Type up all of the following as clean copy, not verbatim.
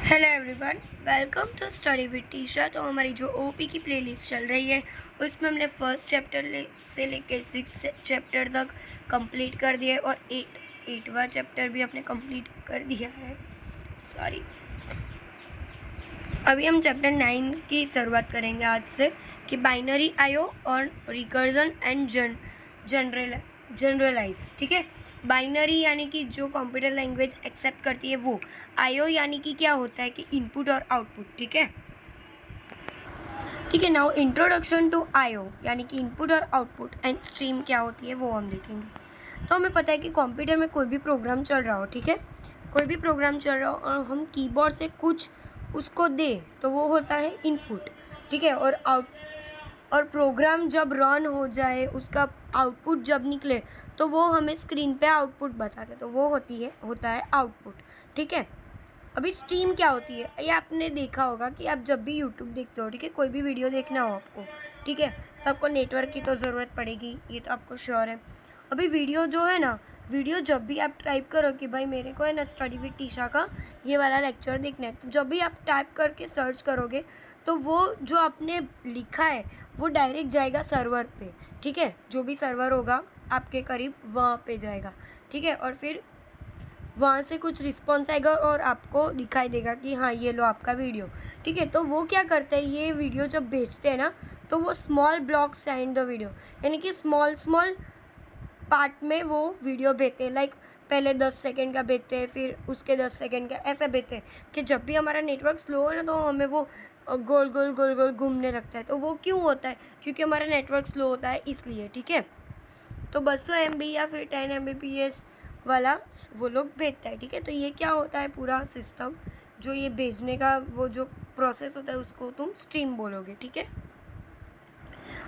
Hello everyone, welcome to study with Tisha. तो हमारी जो ओपी की प्लेलिस्ट चल रही है उसमें हमने फर्स्ट चैप्टर से लेकर 6 चैप्टर तक कंप्लीट कर दिया है और 8वां चैप्टर भी हमने कंप्लीट कर दिया है। सॉरी, अभी हम चैप्टर 9 की शुरुआत करेंगे आज से कि बाइनरी आईओ और रिकर्जन एंड जनरलाइज। ठीक है, बाइनरी यानी कि जो कंप्यूटर लैंग्वेज एक्सेप्ट करती है वो, आईओ यानी कि क्या होता है कि इनपुट और आउटपुट। ठीक है, नाउ इंट्रोडक्शन टू आईओ यानी कि इनपुट और आउटपुट एंड स्ट्रीम क्या होती है वो हम देखेंगे। तो हमें पता है कि कंप्यूटर में कोई भी प्रोग्राम चल रहा हो, ठीक है, कोई भी प्रोग्राम चल रहा हो और हम कीबोर्ड से कुछ उसको दे तो वो होता है इनपुट। ठीक है, और प्रोग्राम जब रन हो जाए, उसका आउटपुट जब निकले तो वो हमें स्क्रीन पे आउटपुट बताते, तो वो होता है आउटपुट। ठीक है, अभी स्ट्रीम क्या होती है, ये आपने देखा होगा कि आप जब भी यूट्यूब देखते हो, ठीक है, कोई भी वीडियो देखना हो आपको, ठीक है, तो आपको नेटवर्क की तो ज़रूरत पड़ेगी, ये तो आपको श्योर है। अभी वीडियो जो है ना, वीडियो जब भी आप टाइप करो कि भाई मेरे को है ना स्टडी विद टीशा का ये वाला लेक्चर देखना है, तो जब भी आप टाइप करके सर्च करोगे तो वो जो आपने लिखा है वो डायरेक्ट जाएगा सर्वर पे। ठीक है, जो भी सर्वर होगा आपके करीब वहाँ पे जाएगा। ठीक है, और फिर वहाँ से कुछ रिस्पॉन्स आएगा और आपको दिखाई देगा कि हाँ ये लो आपका वीडियो। ठीक है, तो वो क्या करते हैं, ये वीडियो जब भेजते हैं ना तो वो small block send the video, यानी कि स्मॉल पार्ट में वो वीडियो भेजते हैं। लाइक पहले 10 सेकेंड का भेजते हैं, फिर उसके 10 सेकेंड का, ऐसा भेजते हैं कि जब भी हमारा नेटवर्क स्लो है ना तो हमें वो गोल गोल घूमने लगता है। तो वो क्यों होता है, क्योंकि हमारा नेटवर्क स्लो होता है इसलिए। ठीक है, तो 200 MB या फिर 10 Mbps वाला वो लोग भेजता है। ठीक है, तो ये क्या होता है पूरा सिस्टम, जो ये भेजने का वो जो प्रोसेस होता है उसको तुम स्ट्रीम बोलोगे। ठीक है,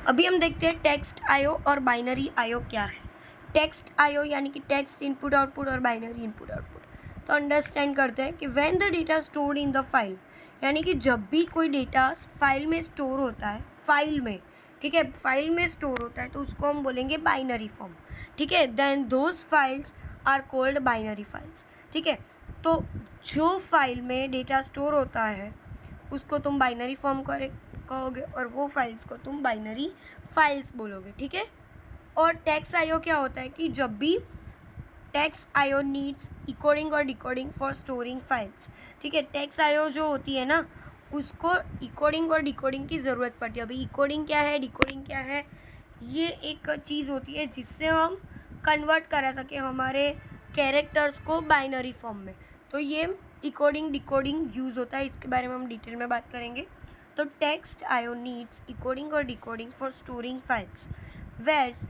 अभी हम देखते हैं टेक्स्ट आईओ और बाइनरी आईओ क्या है। टेक्स्ट आईओ यानी कि टेक्स्ट इनपुट आउटपुट और बाइनरी इनपुट आउटपुट। तो अंडरस्टैंड करते हैं कि when the data stored in the file, यानी कि जब भी कोई डेटा फाइल में स्टोर होता है, फाइल में, ठीक है, फाइल में स्टोर होता है तो उसको हम बोलेंगे बाइनरी फॉर्म। ठीक है, then those files are called binary files. ठीक है, तो जो फाइल में डेटा स्टोर होता है उसको तुम बाइनरी फॉर्म कहोगे और वो फाइल्स को तुम बाइनरी फाइल्स बोलोगे। ठीक है, और टेक्स्ट आईओ क्या होता है कि जब भी टेक्स्ट आईओ नीड्स इकोडिंग और डिकोडिंग फॉर स्टोरिंग फाइल्स। ठीक है, टेक्स्ट आईओ जो होती है ना उसको इकोडिंग और डिकोडिंग की ज़रूरत पड़ती है। अभी इकोडिंग क्या है, डिकोडिंग क्या है, ये एक चीज़ होती है जिससे हम कन्वर्ट करा सके हमारे कैरेक्टर्स को बाइनरी फॉर्म में। तो ये इकोडिंग डिकोडिंग यूज़ होता है, इसके बारे में हम डिटेल में बात करेंगे। तो टेक्स्ट आईओ नीड्स इकोडिंग और decoding for storing files, whereas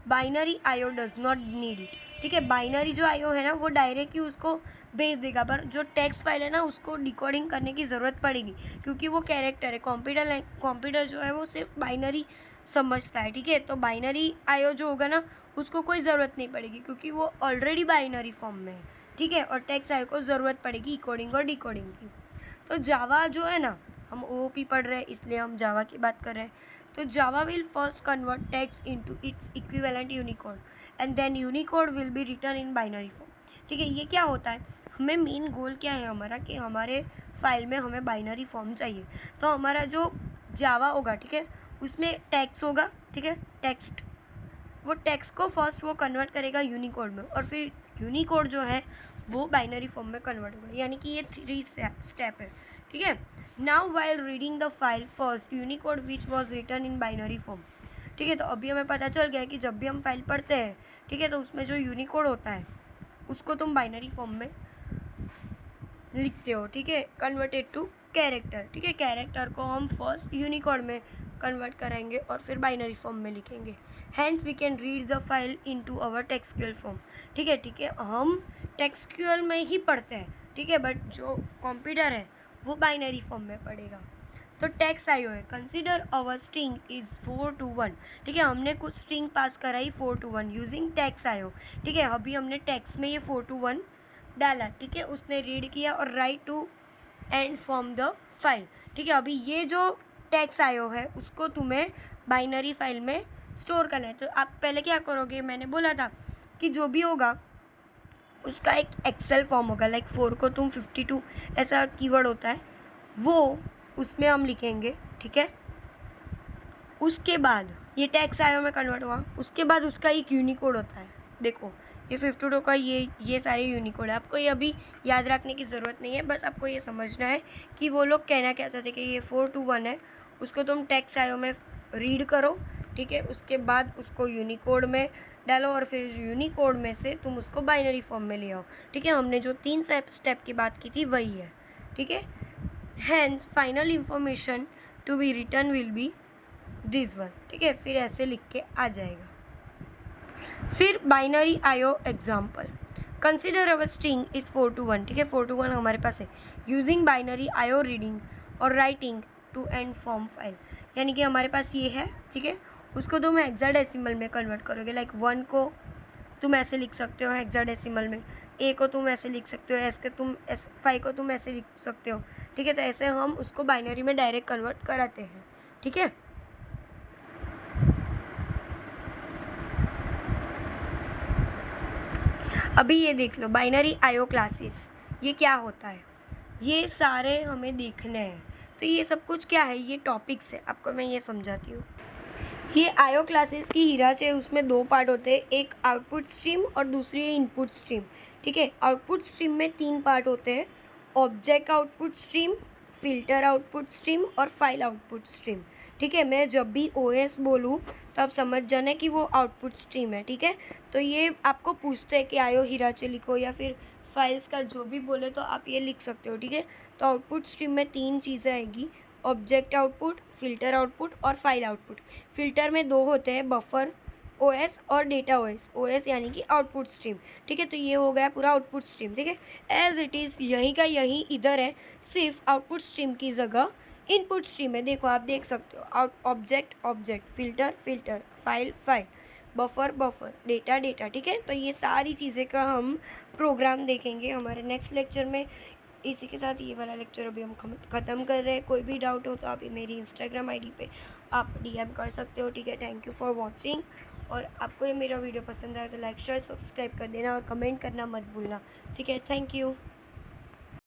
binary IO does not need it. ठीक है, बाइनरी जो आईओ है ना वो डायरेक्ट ही उसको भेज देगा, पर जो टेक्स्ट फाइल है ना उसको डिकोडिंग करने की ज़रूरत पड़ेगी, क्योंकि वो कैरेक्टर है। कंप्यूटर जो है वो सिर्फ बाइनरी समझता है। ठीक है, तो बाइनरी आईओ जो होगा ना उसको कोई ज़रूरत नहीं पड़ेगी क्योंकि वो ऑलरेडी बाइनरी फॉर्म में है। ठीक है, और टेक्स्ट आईओ को ज़रूरत पड़ेगी इकोडिंग और डिकोडिंग की। तो जावा जो है ना, हम ओओपी पढ़ रहे हैं इसलिए हम जावा की बात कर रहे हैं। तो Java will first convert text into its equivalent Unicode and then Unicode will be written in binary form. ठीक है, ये क्या होता है, हमें मेन गोल क्या है हमारा कि हमारे फाइल में हमें बाइनरी फॉर्म चाहिए। तो हमारा जो जावा होगा, ठीक है, उसमें टेक्स्ट होगा। ठीक है, टेक्स्ट, वो टेक्स्ट को फर्स्ट वो कन्वर्ट करेगा यूनिकोड में और फिर यूनिकोड जो है वो बाइनरी फॉर्म में कन्वर्ट होगा, यानी कि ये 3 स्टेप है। ठीक है, now while reading the file first Unicode which was written in binary form. ठीक है, तो अभी हमें पता चल गया कि जब भी हम फाइल पढ़ते हैं, ठीक है, तो उसमें जो यूनिकोड होता है उसको तुम बाइनरी फॉर्म में लिखते हो। ठीक है, कन्वर्टेड टू कैरेक्टर। ठीक है, कैरेक्टर को हम फर्स्ट यूनिकोड में कन्वर्ट करेंगे और फिर बाइनरी फॉर्म में लिखेंगे। Hence we can read the file into our textual form. ठीक है, हम टेक्सक्यूएल में ही पढ़ते हैं। ठीक है, बट जो कंप्यूटर है वो बाइनरी फॉर्म में पढ़ेगा। तो टेक्स्ट आईओ है, consider our string is 4 to 1। ठीक है, हमने कुछ स्ट्रिंग पास कराई 4 to 1 यूजिंग टेक्स्ट आईओ। ठीक है, अभी हमने टेक्स्ट में ये 4 to 1 डाला। ठीक है, उसने रीड किया और write to and from the file. ठीक है, अभी ये जो टेक्स्ट आईओ है उसको तुम्हें बाइनरी फाइल में स्टोर करना है। तो आप पहले क्या करोगे, मैंने बोला था कि जो भी होगा उसका एक एक्सेल फॉर्म होगा, लाइक 4 को तुम 52 ऐसा कीवर्ड होता है, वो उसमें हम लिखेंगे, ठीक है। उसके बाद ये टेक्स्ट आयो में कन्वर्ट हुआ, उसके बाद उसका एक यूनिकोड होता है। देखो ये 52 का ये सारे यूनिकोड है, आपको ये अभी याद रखने की ज़रूरत नहीं है, बस आपको ये समझना है कि वो लोग कहना क्या चाहते कि ये 421 है, उसको तुम टेक्स्ट आयो में रीड करो, ठीक है। उसके बाद उसको यूनिकोड में डालो और फिर यूनिकोड में से तुम उसको बाइनरी फॉर्म में ले आओ, ठीक है। हमने जो 3 स्टेप की बात की थी वही है, ठीक है। Hence final information to be return will be this one, ठीक है। फिर ऐसे लिख के आ जाएगा। फिर binary IO example, consider our string is 421, ठीक है। 421 हमारे पास है। यूजिंग बाइनरी आयो रीडिंग और writing to and form file, यानी कि हमारे पास ये है, ठीक है। उसको तुम हेक्साडेसिमल में कन्वर्ट करोगे, लाइक 1 को तुम ऐसे लिख सकते हो हेक्साडेसिमल में, ए को तुम ऐसे लिख सकते हो, एस के तुम 5 को तुम ऐसे लिख सकते हो, ठीक है। तो ऐसे हम उसको बाइनरी में डायरेक्ट कन्वर्ट कराते हैं, ठीक है। अभी ये देख लो बाइनरी आयो क्लासेस, ये क्या होता है, ये सारे हमें देखने हैं। तो ये सब कुछ क्या है, ये टॉपिक्स है, आपको मैं ये समझाती हूँ। ये आयो क्लासेस की हीराच है, उसमें 2 पार्ट होते हैं, एक आउटपुट स्ट्रीम और दूसरी है इनपुट स्ट्रीम, ठीक है। आउटपुट स्ट्रीम में 3 पार्ट होते हैं, object output stream, filter output stream और फाइल आउटपुट स्ट्रीम, ठीक है। मैं जब भी ओएस बोलूँ तो आप समझ जाना कि वो आउटपुट स्ट्रीम है, ठीक है। तो ये आपको पूछते हैं कि आयो हीराचे लिखो या फिर फाइल्स का जो भी बोले तो आप ये लिख सकते हो, ठीक है। तो आउटपुट स्ट्रीम में 3 चीज़ें आएगी, ऑब्जेक्ट आउटपुट, फिल्टर आउटपुट और फाइल आउटपुट। फिल्टर में 2 होते हैं, बफर ओएस और डेटा ओएस। ओएस यानी कि आउटपुट स्ट्रीम, ठीक है। तो ये हो गया पूरा आउटपुट स्ट्रीम, ठीक है। एज इट इज़ यहीं का यहीं इधर है, सिर्फ आउटपुट स्ट्रीम की जगह इनपुट स्ट्रीम है। देखो आप देख सकते हो, object object, filter filter, file file, buffer buffer, data data, ठीक है। तो ये सारी चीज़ें का हम प्रोग्राम देखेंगे हमारे नेक्स्ट लेक्चर में। इसी के साथ ये वाला लेक्चर अभी हम ख़त्म कर रहे हैं। कोई भी डाउट हो तो आप मेरी इंस्टाग्राम आईडी पे आप डीएम कर सकते हो, ठीक है। Thank you for watching. और आपको ये मेरा वीडियो पसंद आया तो लाइक शेयर सब्सक्राइब कर देना और कमेंट करना मत भूलना, ठीक है। Thank you.